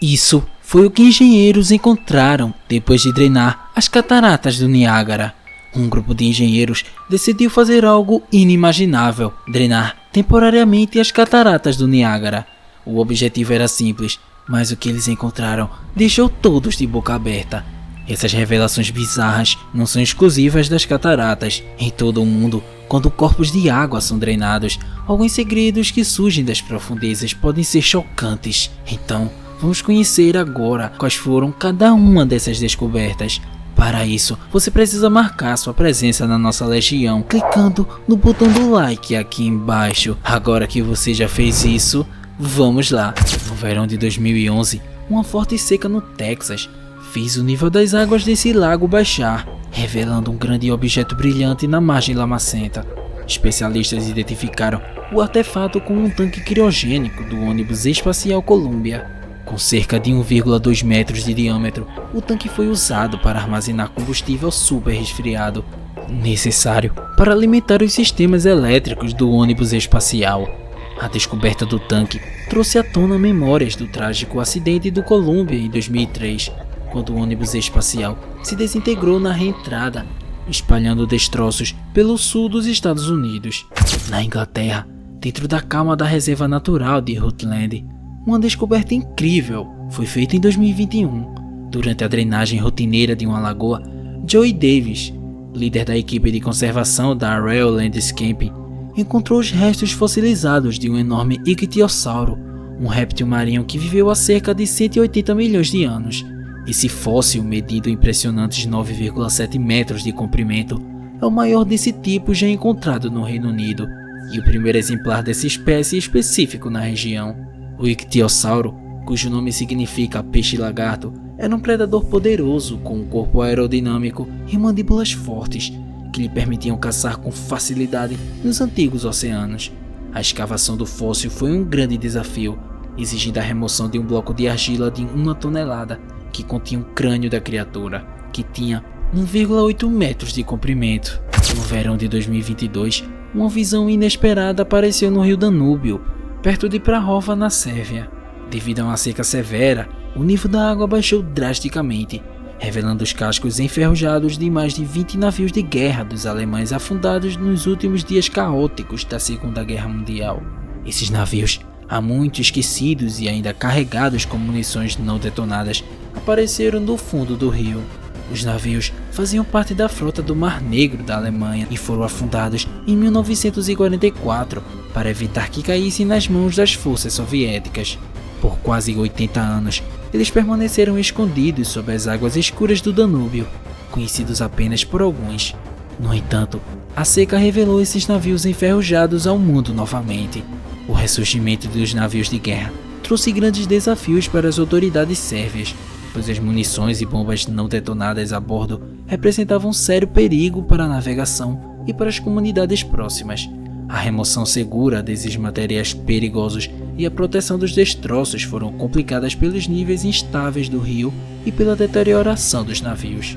Isso foi o que engenheiros encontraram depois de drenar as cataratas do Niágara. Um grupo de engenheiros decidiu fazer algo inimaginável: drenar temporariamente as cataratas do Niágara. O objetivo era simples, mas o que eles encontraram deixou todos de boca aberta. Essas revelações bizarras não são exclusivas das cataratas. Em todo o mundo, quando corpos de água são drenados, alguns segredos que surgem das profundezas podem ser chocantes. Então, vamos conhecer agora quais foram cada uma dessas descobertas. Para isso, você precisa marcar sua presença na nossa legião, clicando no botão do like aqui embaixo. Agora que você já fez isso, vamos lá. No verão de 2011, uma forte seca no Texas fez o nível das águas desse lago baixar, revelando um grande objeto brilhante na margem lamacenta. Especialistas identificaram o artefato como um tanque criogênico do ônibus espacial Columbia. Com cerca de 1,2 metros de diâmetro, o tanque foi usado para armazenar combustível super resfriado, necessário para alimentar os sistemas elétricos do ônibus espacial. A descoberta do tanque trouxe à tona memórias do trágico acidente do Columbia em 2003, quando o ônibus espacial se desintegrou na reentrada, espalhando destroços pelo sul dos Estados Unidos. Na Inglaterra, dentro da calma da reserva natural de Rutland, uma descoberta incrível foi feita em 2021. Durante a drenagem rotineira de uma lagoa, Joey Davis, líder da equipe de conservação da Royal Landscaping, encontrou os restos fossilizados de um enorme ictiosauro, um réptil marinho que viveu há cerca de 180 milhões de anos. Esse fóssil, medido impressionantes 9,7 metros de comprimento, é o maior desse tipo já encontrado no Reino Unido e o primeiro exemplar dessa espécie específico na região. O ictiosauro, cujo nome significa peixe-lagarto, era um predador poderoso com um corpo aerodinâmico e mandíbulas fortes que lhe permitiam caçar com facilidade nos antigos oceanos. A escavação do fóssil foi um grande desafio, exigindo a remoção de um bloco de argila de 1 tonelada que continha o crânio da criatura, que tinha 1,8 metros de comprimento. No verão de 2022, uma visão inesperada apareceu no rio Danúbio, perto de Prahova, na Sérvia. Devido a uma seca severa, o nível da água baixou drasticamente, revelando os cascos enferrujados de mais de 20 navios de guerra dos alemães afundados nos últimos dias caóticos da Segunda Guerra Mundial. Esses navios, há muito esquecidos e ainda carregados com munições não detonadas, apareceram no fundo do rio. Os navios faziam parte da frota do Mar Negro da Alemanha e foram afundados em 1944 para evitar que caíssem nas mãos das forças soviéticas. Por quase 80 anos, eles permaneceram escondidos sob as águas escuras do Danúbio, conhecidos apenas por alguns. No entanto, a seca revelou esses navios enferrujados ao mundo novamente. O ressurgimento dos navios de guerra trouxe grandes desafios para as autoridades sérvias, pois as munições e bombas não detonadas a bordo representavam um sério perigo para a navegação e para as comunidades próximas. A remoção segura desses materiais perigosos e a proteção dos destroços foram complicadas pelos níveis instáveis do rio e pela deterioração dos navios.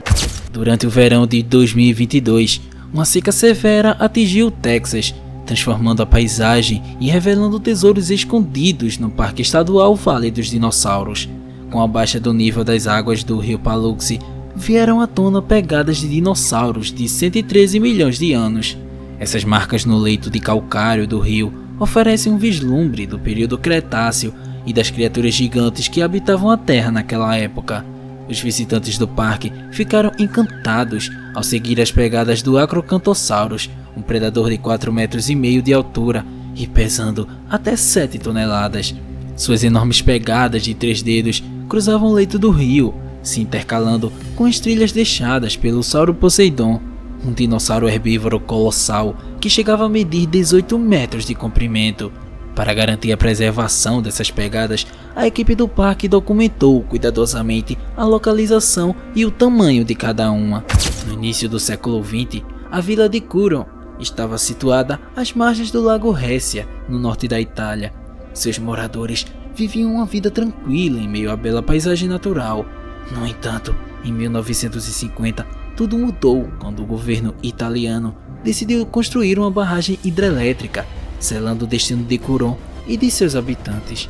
Durante o verão de 2022, uma seca severa atingiu o Texas, transformando a paisagem e revelando tesouros escondidos no Parque Estadual Vale dos Dinossauros. Com a baixa do nível das águas do rio Paluxy, vieram à tona pegadas de dinossauros de 113 milhões de anos. Essas marcas no leito de calcário do rio oferecem um vislumbre do período Cretáceo e das criaturas gigantes que habitavam a Terra naquela época. Os visitantes do parque ficaram encantados ao seguir as pegadas do Acrocanthosaurus, um predador de 4,5 metros de altura e pesando até 7 toneladas. Suas enormes pegadas de 3 dedos cruzavam o leito do rio, se intercalando com as trilhas deixadas pelo Sauro Poseidon, um dinossauro herbívoro colossal que chegava a medir 18 metros de comprimento. Para garantir a preservação dessas pegadas, a equipe do parque documentou cuidadosamente a localização e o tamanho de cada uma. No início do século XX, a vila de Curon estava situada às margens do lago Récia, no norte da Itália. Seus moradores viviam uma vida tranquila em meio à bela paisagem natural. No entanto, em 1950, tudo mudou quando o governo italiano decidiu construir uma barragem hidrelétrica, selando o destino de Curon e de seus habitantes.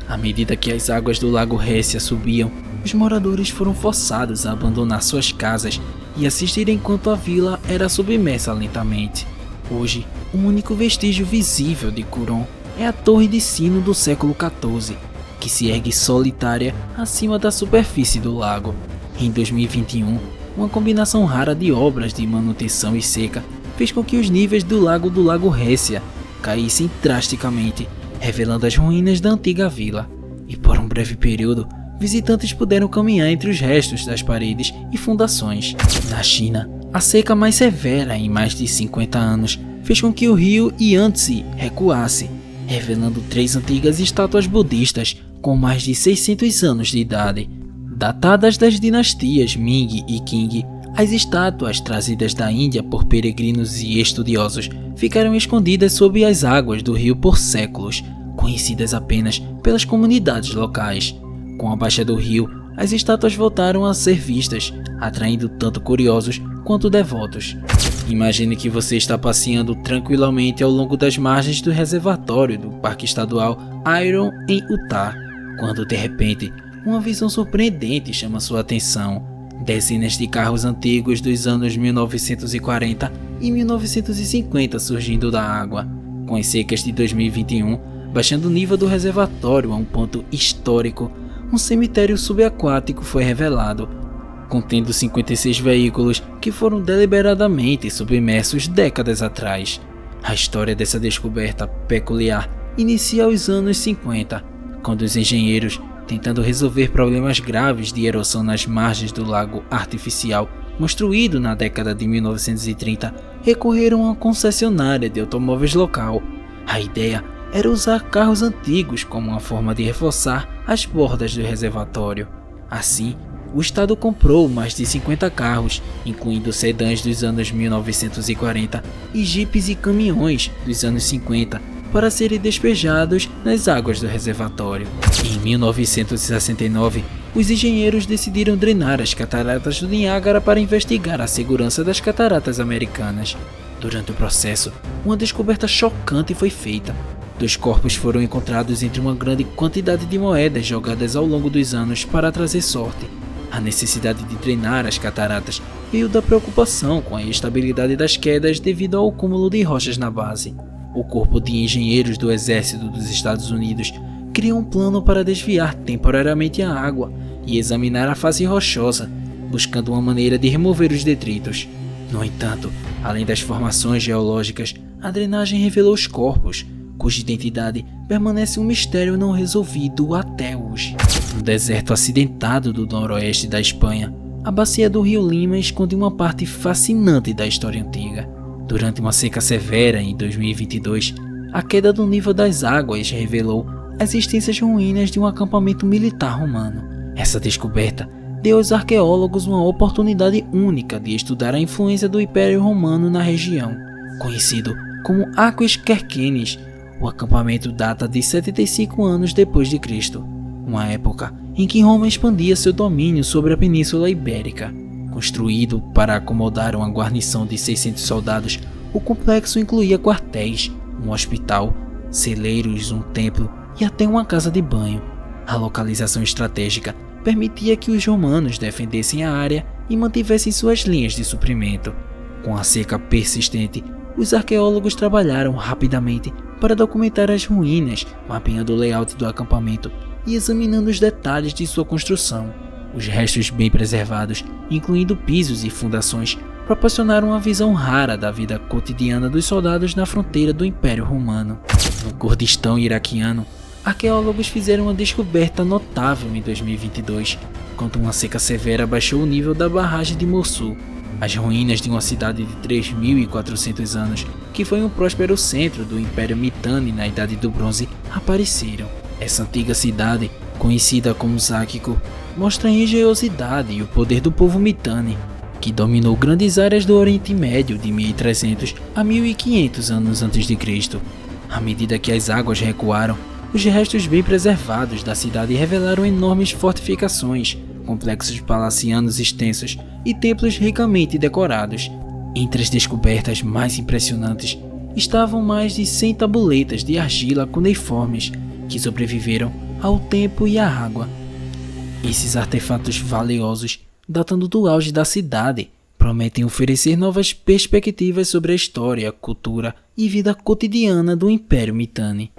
À medida que as águas do lago Récia subiam, os moradores foram forçados a abandonar suas casas e assistir enquanto a vila era submersa lentamente. Hoje, o único vestígio visível de Curon é a torre de sino do século XIV, que se ergue solitária acima da superfície do lago. Em 2021, uma combinação rara de obras de manutenção e seca fez com que os níveis do lago Récia caíssem drasticamente, revelando as ruínas da antiga vila. E por um breve período, visitantes puderam caminhar entre os restos das paredes e fundações. Na China, a seca mais severa em mais de 50 anos fez com que o rio Yangtze recuasse, revelando 3 antigas estátuas budistas com mais de 600 anos de idade. Datadas das dinastias Ming e Qing, as estátuas trazidas da Índia por peregrinos e estudiosos ficaram escondidas sob as águas do rio por séculos, conhecidas apenas pelas comunidades locais. Com a baixa do rio, as estátuas voltaram a ser vistas, atraindo tanto curiosos quanto devotos. Imagine que você está passeando tranquilamente ao longo das margens do reservatório do Parque Estadual Iron em Utah, quando de repente uma visão surpreendente chama sua atenção. Dezenas de carros antigos dos anos 1940 e 1950 surgindo da água. Com as secas de 2021, baixando o nível do reservatório a um ponto histórico, um cemitério subaquático foi revelado, contendo 56 veículos que foram deliberadamente submersos décadas atrás. A história dessa descoberta peculiar inicia aos anos 50, quando os engenheiros, tentando resolver problemas graves de erosão nas margens do lago artificial construído na década de 1930, recorreram a uma concessionária de automóveis local. A ideia era usar carros antigos como uma forma de reforçar as bordas do reservatório. Assim, o estado comprou mais de 50 carros, incluindo sedãs dos anos 1940 e jipes e caminhões dos anos 50, para serem despejados nas águas do reservatório. Em 1969, os engenheiros decidiram drenar as cataratas do Niágara para investigar a segurança das cataratas americanas. Durante o processo, uma descoberta chocante foi feita. 2 corpos foram encontrados entre uma grande quantidade de moedas jogadas ao longo dos anos para trazer sorte. A necessidade de drenar as cataratas veio da preocupação com a estabilidade das quedas devido ao acúmulo de rochas na base. O Corpo de Engenheiros do Exército dos Estados Unidos criou um plano para desviar temporariamente a água e examinar a face rochosa, buscando uma maneira de remover os detritos. No entanto, além das formações geológicas, a drenagem revelou os corpos, cuja identidade permanece um mistério não resolvido até hoje. No deserto acidentado do noroeste da Espanha, a bacia do rio Lima esconde uma parte fascinante da história antiga. Durante uma seca severa em 2022, a queda do nível das águas revelou as extensas ruínas de um acampamento militar romano. Essa descoberta deu aos arqueólogos uma oportunidade única de estudar a influência do Império Romano na região. Conhecido como Aquis Querquenes, o acampamento data de 75 anos depois de Cristo, uma época em que Roma expandia seu domínio sobre a Península Ibérica. Construído para acomodar uma guarnição de 600 soldados, o complexo incluía quartéis, um hospital, celeiros, um templo e até uma casa de banho. A localização estratégica permitia que os romanos defendessem a área e mantivessem suas linhas de suprimento. Com a seca persistente, os arqueólogos trabalharam rapidamente para documentar as ruínas, mapeando o layout do acampamento e examinando os detalhes de sua construção. Os restos bem preservados, incluindo pisos e fundações, proporcionaram uma visão rara da vida cotidiana dos soldados na fronteira do Império Romano. No Kurdistão iraquiano, arqueólogos fizeram uma descoberta notável em 2022, quando uma seca severa baixou o nível da barragem de Mossul. As ruínas de uma cidade de 3.400 anos, que foi um próspero centro do Império Mitanni na Idade do Bronze, apareceram. Essa antiga cidade, conhecida como Záquico, mostra a engenhosidade e o poder do povo Mitanni, que dominou grandes áreas do Oriente Médio de 1300 a 1500 anos antes de Cristo. À medida que as águas recuaram, os restos bem preservados da cidade revelaram enormes fortificações, complexos palacianos extensos e templos ricamente decorados. Entre as descobertas mais impressionantes estavam mais de 100 tabuletas de argila cuneiformes, que sobreviveram ao tempo e à água. Esses artefatos valiosos, datando do auge da cidade, prometem oferecer novas perspectivas sobre a história, cultura e vida cotidiana do Império Mitanni.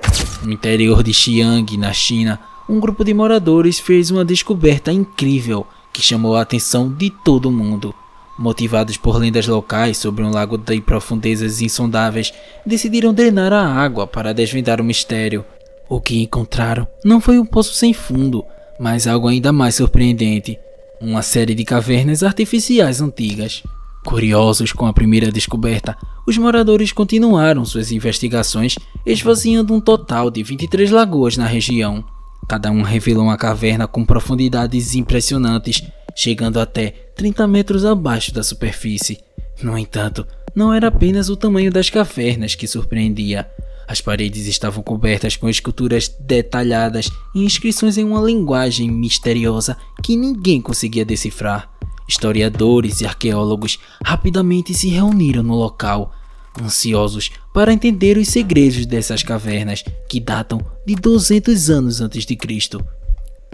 No interior de Xi'an, na China, um grupo de moradores fez uma descoberta incrível que chamou a atenção de todo mundo. Motivados por lendas locais sobre um lago de profundezas insondáveis, decidiram drenar a água para desvendar o mistério. O que encontraram não foi um poço sem fundo, mas algo ainda mais surpreendente: uma série de cavernas artificiais antigas. Curiosos com a primeira descoberta, os moradores continuaram suas investigações, esvaziando um total de 23 lagoas na região. Cada um revelou uma caverna com profundidades impressionantes, chegando até 30 metros abaixo da superfície. No entanto, não era apenas o tamanho das cavernas que surpreendia. As paredes estavam cobertas com esculturas detalhadas e inscrições em uma linguagem misteriosa que ninguém conseguia decifrar. Historiadores e arqueólogos rapidamente se reuniram no local, ansiosos para entender os segredos dessas cavernas que datam de 200 anos antes de Cristo.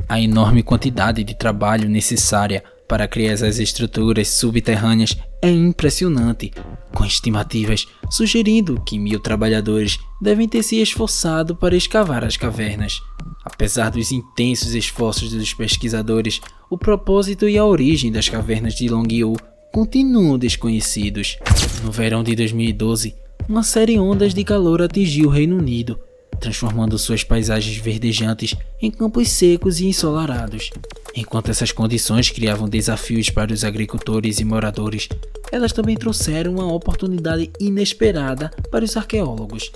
A enorme quantidade de trabalho necessária para criar essas estruturas subterrâneas é impressionante, com estimativas sugerindo que 1000 trabalhadores devem ter se esforçado para escavar as cavernas. Apesar dos intensos esforços dos pesquisadores, o propósito e a origem das cavernas de Longyou continuam desconhecidos. No verão de 2012, uma série de ondas de calor atingiu o Reino Unido, transformando suas paisagens verdejantes em campos secos e ensolarados. Enquanto essas condições criavam desafios para os agricultores e moradores, elas também trouxeram uma oportunidade inesperada para os arqueólogos.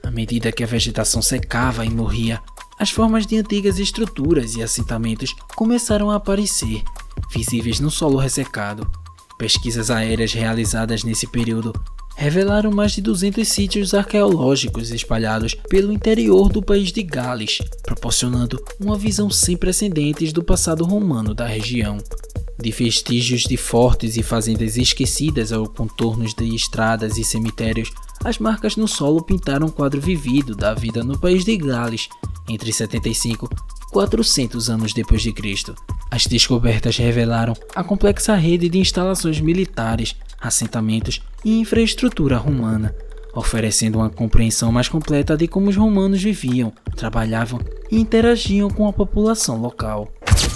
À medida que a vegetação secava e morria, as formas de antigas estruturas e assentamentos começaram a aparecer, visíveis no solo ressecado. Pesquisas aéreas realizadas nesse período revelaram mais de 200 sítios arqueológicos espalhados pelo interior do país de Gales, proporcionando uma visão sem precedentes do passado romano da região. De vestígios de fortes e fazendas esquecidas aos contornos de estradas e cemitérios, as marcas no solo pintaram um quadro vivido da vida no país de Gales, entre 75 e 400 anos depois de Cristo. As descobertas revelaram a complexa rede de instalações militares, assentamentos e infraestrutura romana, oferecendo uma compreensão mais completa de como os romanos viviam, trabalhavam e interagiam com a população local.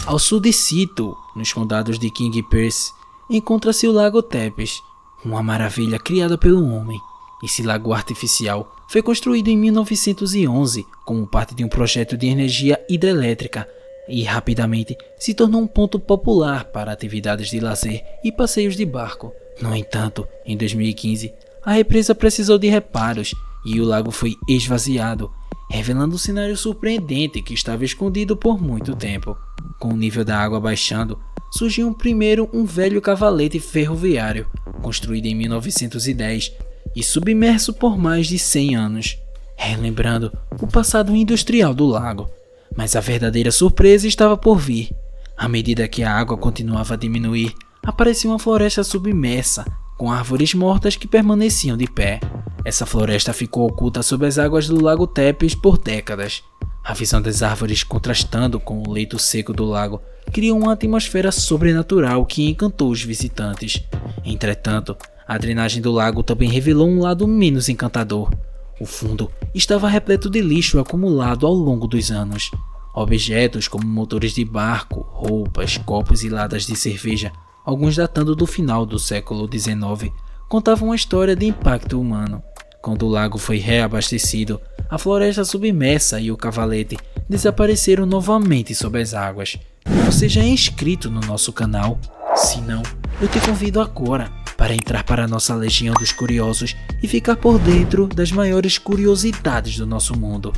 Ao sul de Cito, nos condados de King Perce, encontra-se o Lago Tepes, uma maravilha criada pelo homem. Esse lago artificial foi construído em 1911 como parte de um projeto de energia hidrelétrica e rapidamente se tornou um ponto popular para atividades de lazer e passeios de barco. No entanto, em 2015, a represa precisou de reparos e o lago foi esvaziado, revelando um cenário surpreendente que estava escondido por muito tempo. Com o nível da água baixando, surgiu primeiro um velho cavalete ferroviário, construído em 1910 e submerso por mais de 100 anos, relembrando o passado industrial do lago. Mas a verdadeira surpresa estava por vir. À medida que a água continuava a diminuir, aparecia uma floresta submersa, com árvores mortas que permaneciam de pé. Essa floresta ficou oculta sob as águas do Lago Tepes por décadas. A visão das árvores contrastando com o leito seco do lago criou uma atmosfera sobrenatural que encantou os visitantes. Entretanto, a drenagem do lago também revelou um lado menos encantador. O fundo estava repleto de lixo acumulado ao longo dos anos. Objetos como motores de barco, roupas, copos e latas de cerveja, alguns datando do final do século XIX, contavam uma história de impacto humano. Quando o lago foi reabastecido, a floresta submersa e o cavalete desapareceram novamente sob as águas. Você já é inscrito no nosso canal? Se não, eu te convido agora para entrar para a nossa Legião dos Curiosos e ficar por dentro das maiores curiosidades do nosso mundo.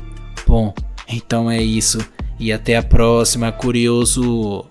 Bom, então é isso e até a próxima, curioso!